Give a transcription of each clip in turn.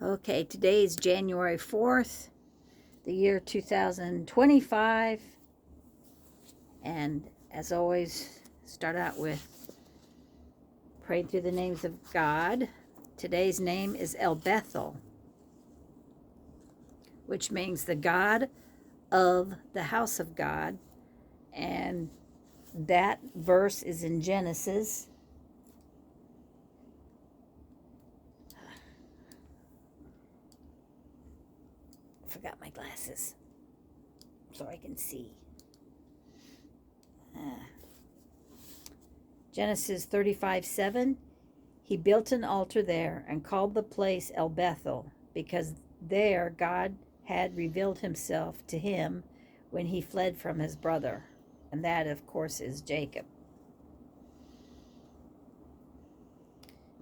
Okay, today is January 4th, the year 2025. And as always, start out with praying through the names of God. Today's name is Elbethel, which means the God of the house of God. And that verse is in Genesis. I forgot my glasses so I can see. Genesis 35:7. He built an altar there and called the place Elbethel, because there God had revealed himself to him when he fled from his brother. And that, of course, is Jacob.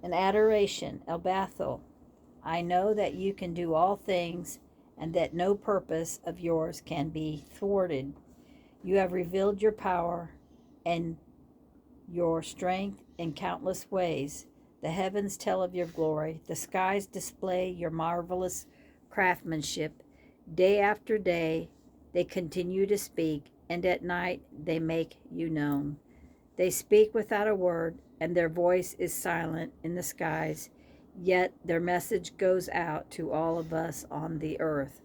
An adoration, Elbethel. I know that you can do all things, and that no purpose of yours can be thwarted. You have revealed your power and your strength in countless ways. The heavens tell of your glory. The skies display your marvelous craftsmanship. Day after day, they continue to speak, and at night they make you known. They speak without a word, and their voice is silent in the skies, yet their message goes out to all of us on the earth.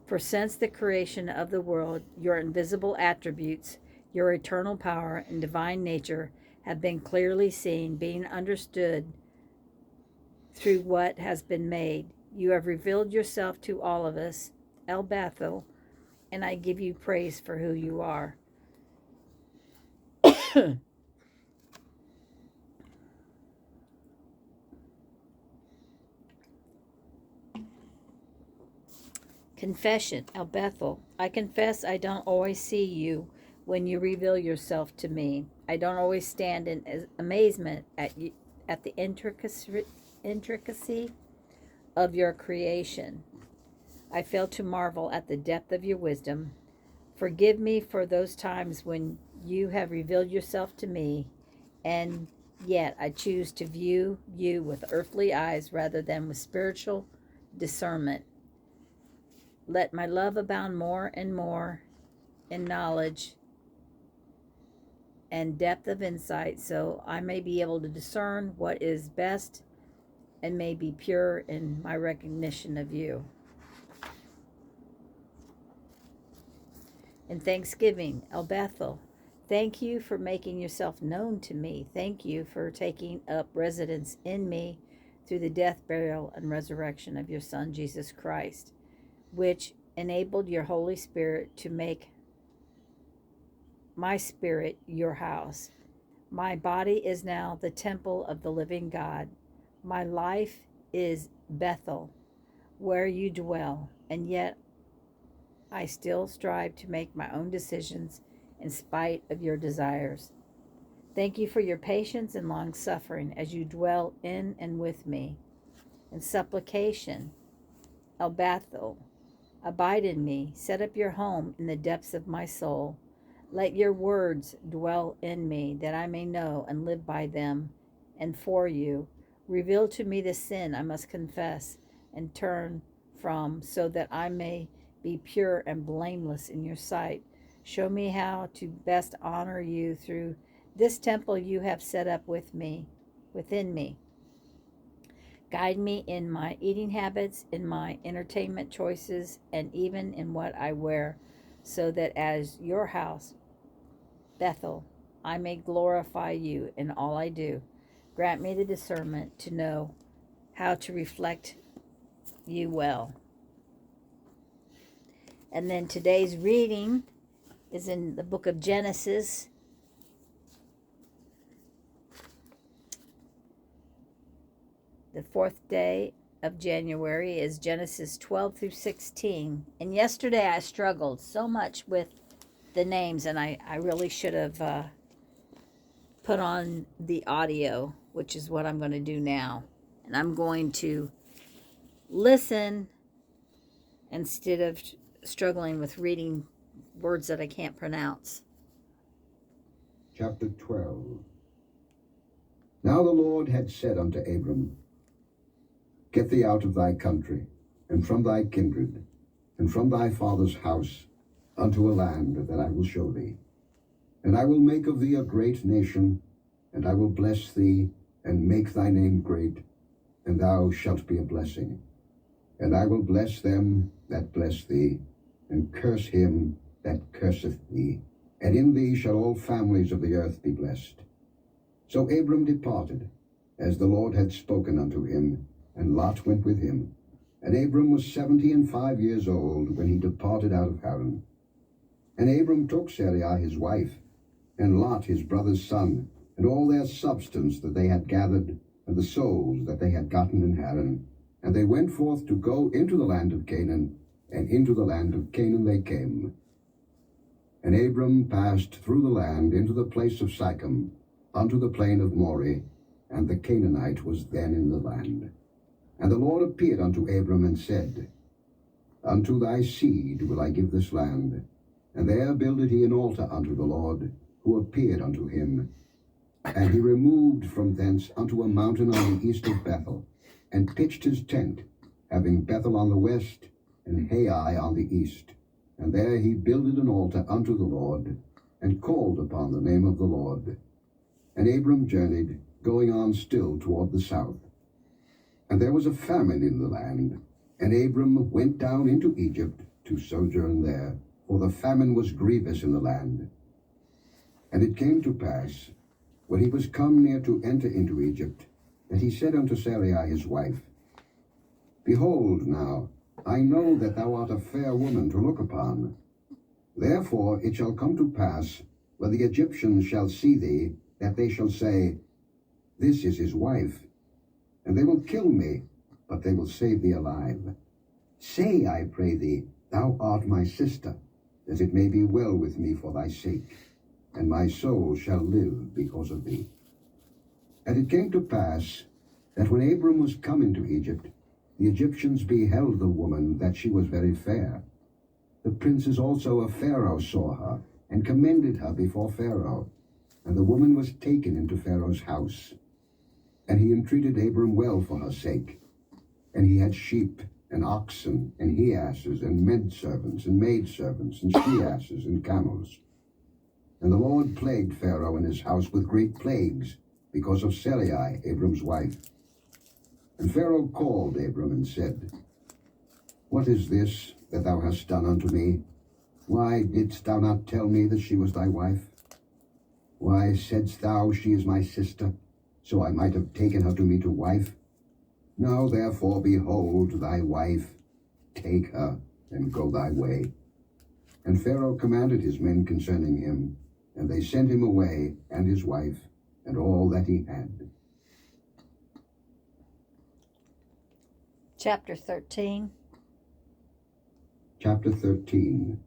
For since the creation of the world, your invisible attributes, your eternal power and divine nature have been clearly seen, being understood through what has been made. You have revealed yourself to all of us, Elbethel, and I give you praise for who you are. Confession, Elbethel. I confess I don't always see you when you reveal yourself to me. I don't always stand in amazement at the intricacy of your creation. I fail to marvel at the depth of your wisdom. Forgive me for those times when you have revealed yourself to me, and yet I choose to view you with earthly eyes rather than with spiritual discernment. Let my love abound more and more in knowledge and depth of insight, so I may be able to discern what is best and may be pure in my recognition of you. In thanksgiving, Elbethel, thank you for making yourself known to me. Thank you for taking up residence in me through the death, burial, and resurrection of your Son, Jesus Christ, which enabled your Holy Spirit to make my spirit your house. My body is now the temple of the living God. My life is Bethel, where you dwell, and yet I still strive to make my own decisions in spite of your desires. Thank you for your patience and long suffering as you dwell in and with me. In supplication, Elbethel, abide in me, set up your home in the depths of my soul. Let your words dwell in me, that I may know and live by them and for you. Reveal to me the sin I must confess and turn from, so that I may be pure and blameless in your sight. Show me how to best honor you through this temple you have set up within me. Guide me in my eating habits, in my entertainment choices, and even in what I wear, so that as your house, Bethel, I may glorify you in all I do. Grant me the discernment to know how to reflect you well. And then today's reading is in the book of Genesis. The 4th day of January is Genesis 12 through 16. And yesterday I struggled so much with the names, and I really should have put on the audio, which is what I'm going to do now. And I'm going to listen instead of struggling with reading words that I can't pronounce. Chapter 12. Now the Lord had said unto Abram, Get thee out of thy country, and from thy kindred, and from thy father's house, unto a land that I will show thee. And I will make of thee a great nation, and I will bless thee, and make thy name great, and thou shalt be a blessing. And I will bless them that bless thee, and curse him that curseth thee. And in thee shall all families of the earth be blessed. So Abram departed, as the Lord had spoken unto him, and Lot went with him. And Abram was 75 years old when he departed out of Haran. And Abram took Sarai his wife, and Lot his brother's son, and all their substance that they had gathered, and the souls that they had gotten in Haran. And they went forth to go into the land of Canaan, and into the land of Canaan they came. And Abram passed through the land into the place of Sichem, unto the plain of Moreh, and the Canaanite was then in the land. And the Lord appeared unto Abram and said, Unto thy seed will I give this land. And there builded he an altar unto the Lord, who appeared unto him. And he removed from thence unto a mountain on the east of Bethel, and pitched his tent, having Bethel on the west, and Hai on the east. And there he builded an altar unto the Lord, and called upon the name of the Lord. And Abram journeyed, going on still toward the south. And there was a famine in the land, and Abram went down into Egypt to sojourn there, for the famine was grievous in the land. And it came to pass, when he was come near to enter into Egypt, that he said unto Sarai his wife, Behold now, I know that thou art a fair woman to look upon. Therefore it shall come to pass, when the Egyptians shall see thee, that they shall say, This is his wife. And they will kill me, but they will save thee alive. Say, I pray thee, thou art my sister, that it may be well with me for thy sake, and my soul shall live because of thee. And it came to pass, that when Abram was come into Egypt, the Egyptians beheld the woman, that she was very fair. The princes also of Pharaoh saw her, and commended her before Pharaoh. And the woman was taken into Pharaoh's house. And he entreated Abram well for her sake. And he had sheep, and oxen, and he-asses, and men-servants, and maidservants, and she-asses, and camels. And the Lord plagued Pharaoh and his house with great plagues, because of Sarai, Abram's wife. And Pharaoh called Abram and said, What is this that thou hast done unto me? Why didst thou not tell me that she was thy wife? Why saidst thou, She is my sister, so I might have taken her to me to wife? Now therefore, behold thy wife, take her, and go thy way. And Pharaoh commanded his men concerning him, and they sent him away, and his wife, and all that he had. Chapter 13. Chapter 13.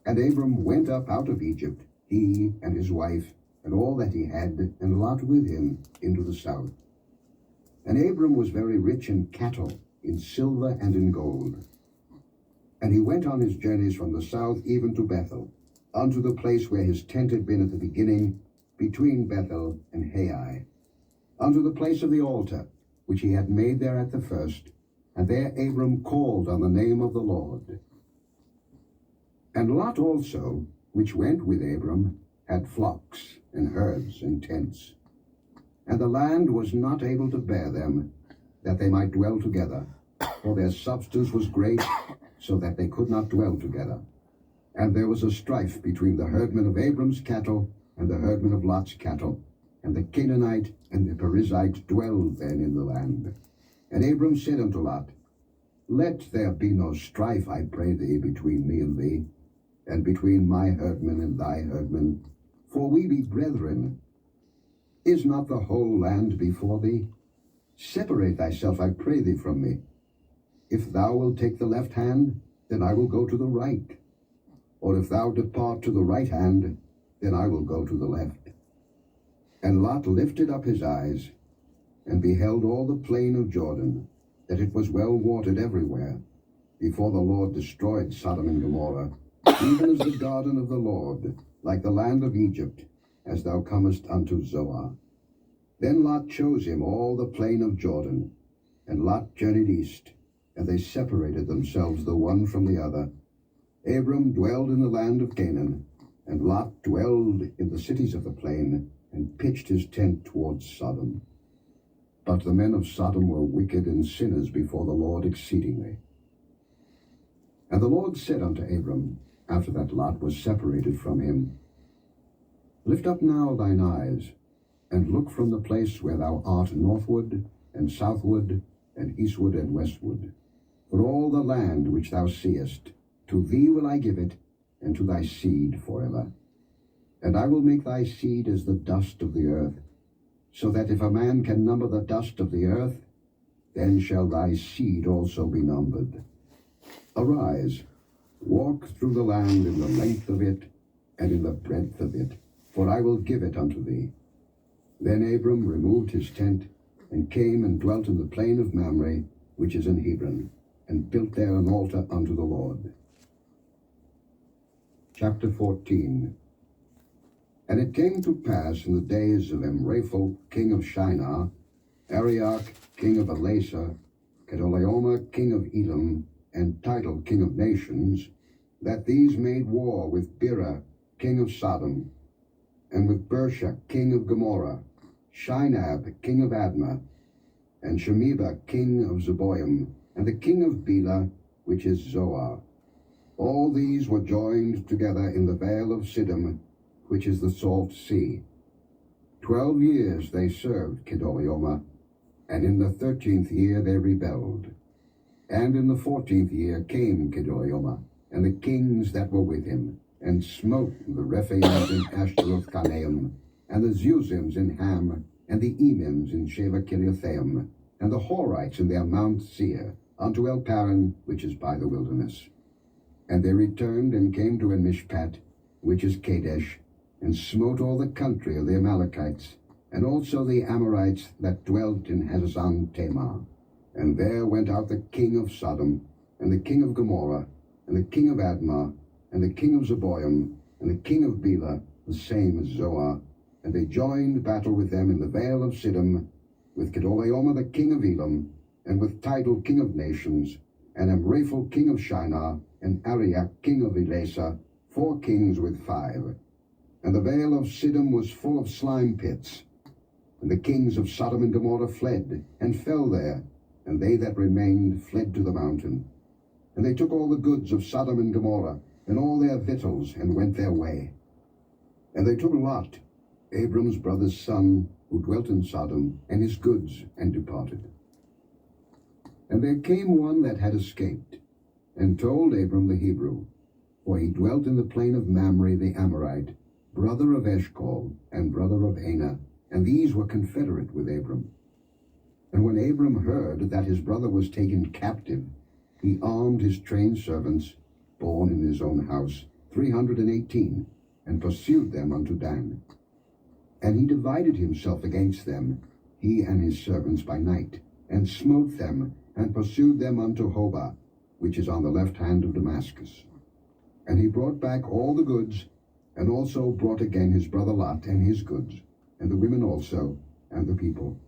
And Abram went up out of Egypt, he and his wife, and all that he had, and Lot with him, into the south. And Abram was very rich in cattle, in silver and in gold. And he went on his journeys from the south even to Bethel, unto the place where his tent had been at the beginning, between Bethel and Hai, unto the place of the altar, which he had made there at the first. And there Abram called on the name of the Lord. And Lot also, which went with Abram, had flocks, and herds, and tents. And the land was not able to bear them, that they might dwell together, for their substance was great, so that they could not dwell together. And there was a strife between the herdmen of Abram's cattle and the herdmen of Lot's cattle, and the Canaanite and the Perizzite dwelled then in the land. And Abram said unto Lot, Let there be no strife, I pray thee, between me and thee, and between my herdmen and thy herdmen, for we be brethren. Is not the whole land before thee? Separate thyself, I pray thee, from me. If thou wilt take the left hand, then I will go to the right. Or if thou depart to the right hand, then I will go to the left. And Lot lifted up his eyes, and beheld all the plain of Jordan, that it was well watered everywhere, before the Lord destroyed Sodom and Gomorrah, even as the garden of the Lord, like the land of Egypt, as thou comest unto Zoar. Then Lot chose him all the plain of Jordan, and Lot journeyed east, and they separated themselves the one from the other. Abram dwelled in the land of Canaan, and Lot dwelled in the cities of the plain, and pitched his tent towards Sodom. But the men of Sodom were wicked and sinners before the Lord exceedingly. And the Lord said unto Abram, after that Lot was separated from him, Lift up now thine eyes, and look from the place where thou art northward, and southward, and eastward, and westward. For all the land which thou seest, to thee will I give it, and to thy seed forever. And I will make thy seed as the dust of the earth, so that if a man can number the dust of the earth, then shall thy seed also be numbered. Arise, walk through the land in the length of it, and in the breadth of it, for I will give it unto thee. Then Abram removed his tent, and came and dwelt in the plain of Mamre, which is in Hebron, and built there an altar unto the Lord. Chapter 14. And it came to pass in the days of Amraphel, king of Shinar, Arioch, king of Elasa, Kedorlaomer, king of Edom, and Tidal, king of nations, that these made war with Bera, king of Sodom, and with Bersha, king of Gomorrah, Shinab, king of Admah, and Shemeba, king of Zeboim, and the king of Bela, which is Zoar. All these were joined together in the vale of Siddim, which is the salt sea. 12 years they served Kedorlaomer, and in the 13th year they rebelled. And in the 14th year came Kedorlaomer, and the kings that were with him, and smote the Rephaims in Ashtaroth-Karnaim, and the Zuzims in Ham, and the Emims in Sheva-Kiriathaim, and the Horites in their Mount Seir, unto El-Paran, which is by the wilderness. And they returned and came to En-Mishpat, which is Kadesh, and smote all the country of the Amalekites, and also the Amorites that dwelt in Hazazon Tamar. And there went out the king of Sodom, and the king of Gomorrah, and the king of Admah, and the king of Zeboim, and the king of Bela, the same as Zoar, and they joined battle with them in the vale of Siddim, with Kedorlaomer the king of Elam, and with Tidal king of nations, and Amraphel king of Shinar, and Arioch king of Elasa, 4 kings with 5. And the vale of Siddim was full of slime pits. And the kings of Sodom and Gomorrah fled, and fell there, and they that remained fled to the mountain. And they took all the goods of Sodom and Gomorrah, and all their victuals, and went their way. And they took Lot, Abram's brother's son, who dwelt in Sodom, and his goods, and departed. And there came one that had escaped, and told Abram the Hebrew, for he dwelt in the plain of Mamre the Amorite, brother of Eshcol, and brother of Anah, and these were confederate with Abram. And when Abram heard that his brother was taken captive, he armed his trained servants, born in his own house, 318, and pursued them unto Dan. And he divided himself against them, he and his servants by night, and smote them, and pursued them unto Hobah, which is on the left hand of Damascus. And he brought back all the goods, and also brought again his brother Lot and his goods, and the women also, and the people.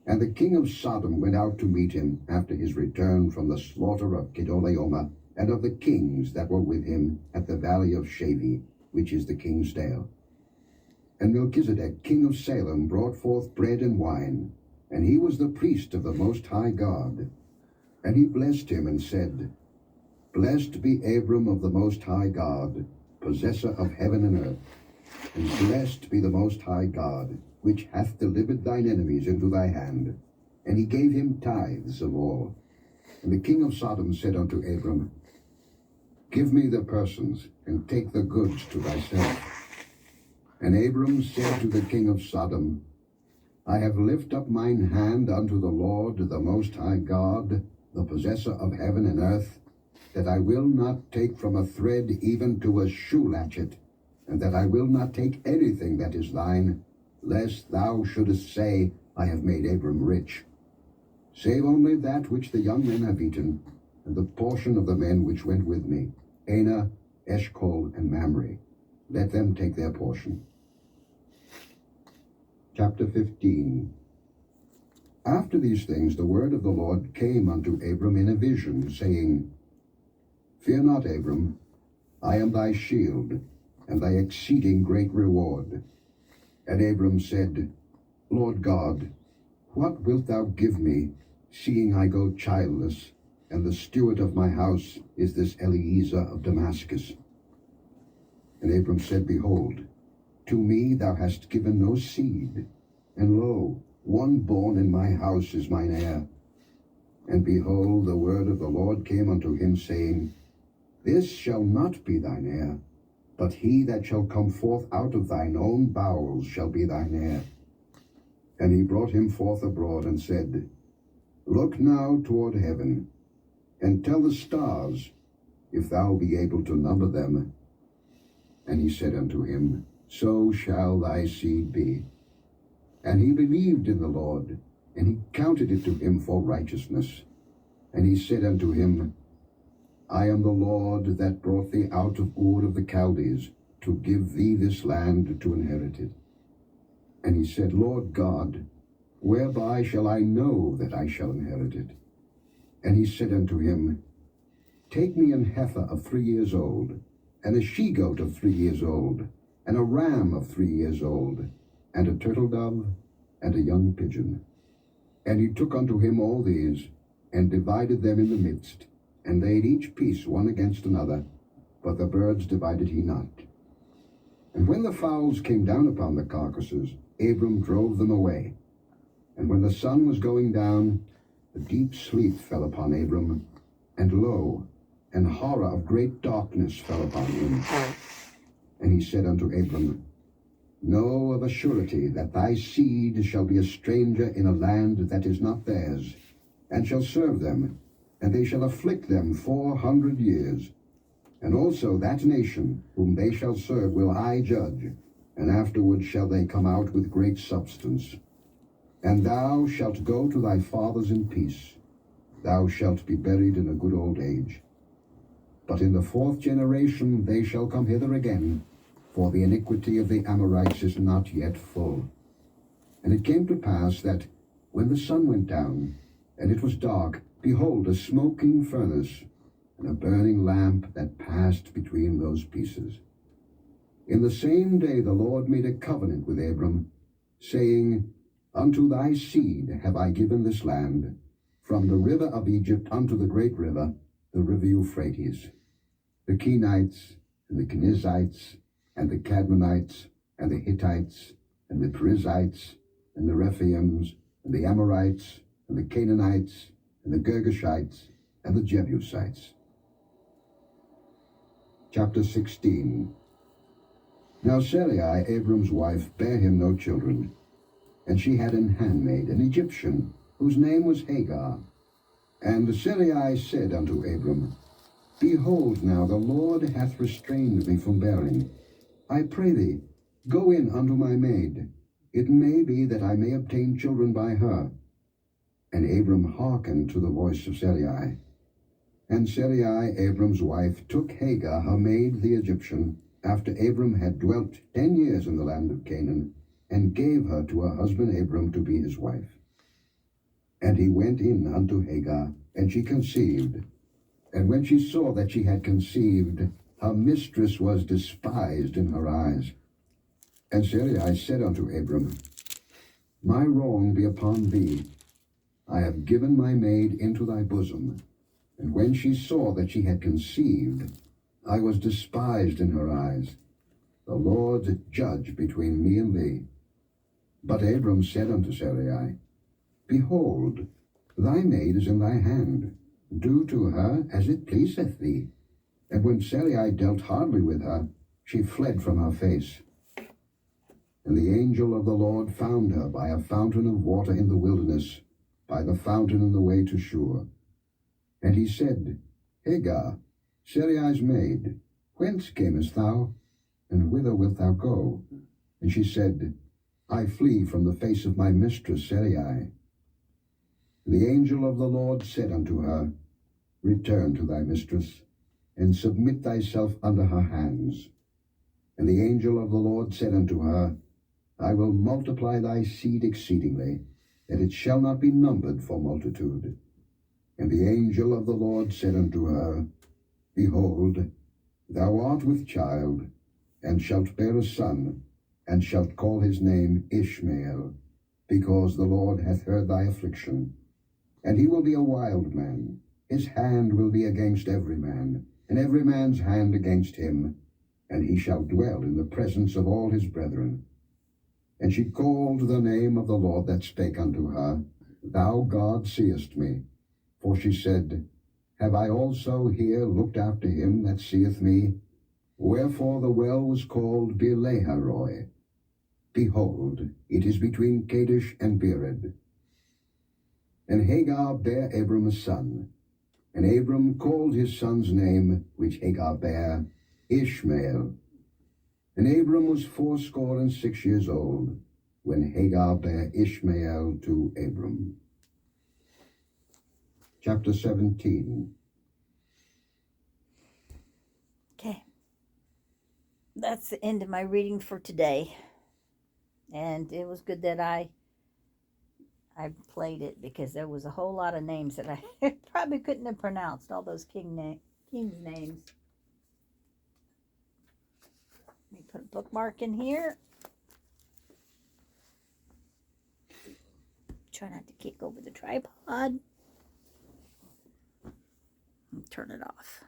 And the king of Sodom went out to meet him after his return from the slaughter of Kedorlaomer, and of the kings that were with him at the valley of Shavi, which is the king's dale. And Melchizedek, king of Salem, brought forth bread and wine, and he was the priest of the Most High God. And he blessed him and said, Blessed be Abram of the Most High God, possessor of heaven and earth, and blessed be the Most High God, which hath delivered thine enemies into thy hand. And he gave him tithes of all. And the king of Sodom said unto Abram, Give me the persons, and take the goods to thyself. And Abram said to the king of Sodom, I have lifted up mine hand unto the Lord, the Most High God, the possessor of heaven and earth, that I will not take from a thread even to a shoe latchet, and that I will not take anything that is thine, lest thou shouldest say, I have made Abram rich. Save only that which the young men have eaten, and the portion of the men which went with me, Anah, Eshcol, and Mamre. Let them take their portion. Chapter 15. After these things the word of the Lord came unto Abram in a vision, saying, Fear not, Abram, I am thy shield, and thy exceeding great reward. And Abram said, Lord God, what wilt thou give me, seeing I go childless, and the steward of my house is this Eliezer of Damascus? And Abram said, Behold, to me thou hast given no seed, and lo, one born in my house is mine heir. And behold, the word of the Lord came unto him, saying, This shall not be thine heir, but he that shall come forth out of thine own bowels shall be thine heir. And he brought him forth abroad, and said, Look now toward heaven, and tell the stars, if thou be able to number them. And he said unto him, So shall thy seed be. And he believed in the Lord, and he counted it to him for righteousness. And he said unto him, I am the Lord that brought thee out of Ur of the Chaldees, to give thee this land to inherit it. And he said, Lord God, whereby shall I know that I shall inherit it? And he said unto him, Take me an heifer of 3 years old, and a she-goat of 3 years old, and a ram of 3 years old, and a turtle dove, and a young pigeon. And he took unto him all these, and divided them in the midst, and laid each piece one against another, but the birds divided he not. And when the fowls came down upon the carcasses, Abram drove them away. And when the sun was going down, a deep sleep fell upon Abram, and lo, an horror of great darkness fell upon him. And he said unto Abram, Know of a surety that thy seed shall be a stranger in a land that is not theirs, and shall serve them, and they shall afflict them 400 years. And also that nation whom they shall serve will I judge, and afterward shall they come out with great substance. And thou shalt go to thy fathers in peace. Thou shalt be buried in a good old age. But in the 4th generation they shall come hither again, for the iniquity of the Amorites is not yet full. And it came to pass that, when the sun went down, and it was dark, behold, a smoking furnace, and a burning lamp that passed between those pieces. In the same day the Lord made a covenant with Abram, saying, Unto thy seed have I given this land, from the river of Egypt unto the great river, the river Euphrates, the Kenites, and the Kenizzites, and the Cadmonites, and the Hittites, and the Perizzites, and the Rephaims, and the Amorites, and the Canaanites, and the Girgashites, and the Jebusites. Chapter 16. Now Sarai, Abram's wife, bare him no children, and she had an handmaid, an Egyptian, whose name was Hagar. And Sarai said unto Abram, Behold now, the Lord hath restrained me from bearing. I pray thee, go in unto my maid. It may be that I may obtain children by her. And Abram hearkened to the voice of Sarai. And Sarai, Abram's wife, took Hagar, her maid, the Egyptian, after Abram had dwelt 10 years in the land of Canaan, and gave her to her husband Abram to be his wife. And he went in unto Hagar, and she conceived. And when she saw that she had conceived, her mistress was despised in her eyes. And Sarai said unto Abram, My wrong be upon thee. I have given my maid into thy bosom. And when she saw that she had conceived, I was despised in her eyes. The Lord judge between me and thee. But Abram said unto Sarai, Behold, thy maid is in thy hand. Do to her as it pleaseth thee. And when Sarai dealt hardly with her, she fled from her face. And the angel of the Lord found her by a fountain of water in the wilderness, by the fountain in the way to Shur. And he said, Hagar, Sarai's maid, whence camest thou, and whither wilt thou go? And she said, I flee from the face of my mistress Sarai. The angel of the Lord said unto her, Return to thy mistress, and submit thyself under her hands. And the angel of the Lord said unto her, I will multiply thy seed exceedingly, that it shall not be numbered for multitude. And the angel of the Lord said unto her, Behold, thou art with child, and shalt bear a son, and shalt call his name Ishmael, because the Lord hath heard thy affliction. And he will be a wild man, his hand will be against every man, and every man's hand against him, and he shall dwell in the presence of all his brethren. And she called the name of the Lord that spake unto her, Thou God seest me. For she said, Have I also here looked after him that seeth me? Wherefore the well was called Beer-lahai-roi. Behold, it is between Kadesh and Bered. And Hagar bare Abram a son, and Abram called his son's name, which Hagar bare, Ishmael. And Abram was 86 years old, when Hagar bare Ishmael to Abram. Chapter 17. Okay. That's the end of my reading for today. And it was good that I played it, because there was a whole lot of names that I probably couldn't have pronounced, all those king's names. Let me put a bookmark in here. Try not to kick over the tripod. Turn it off.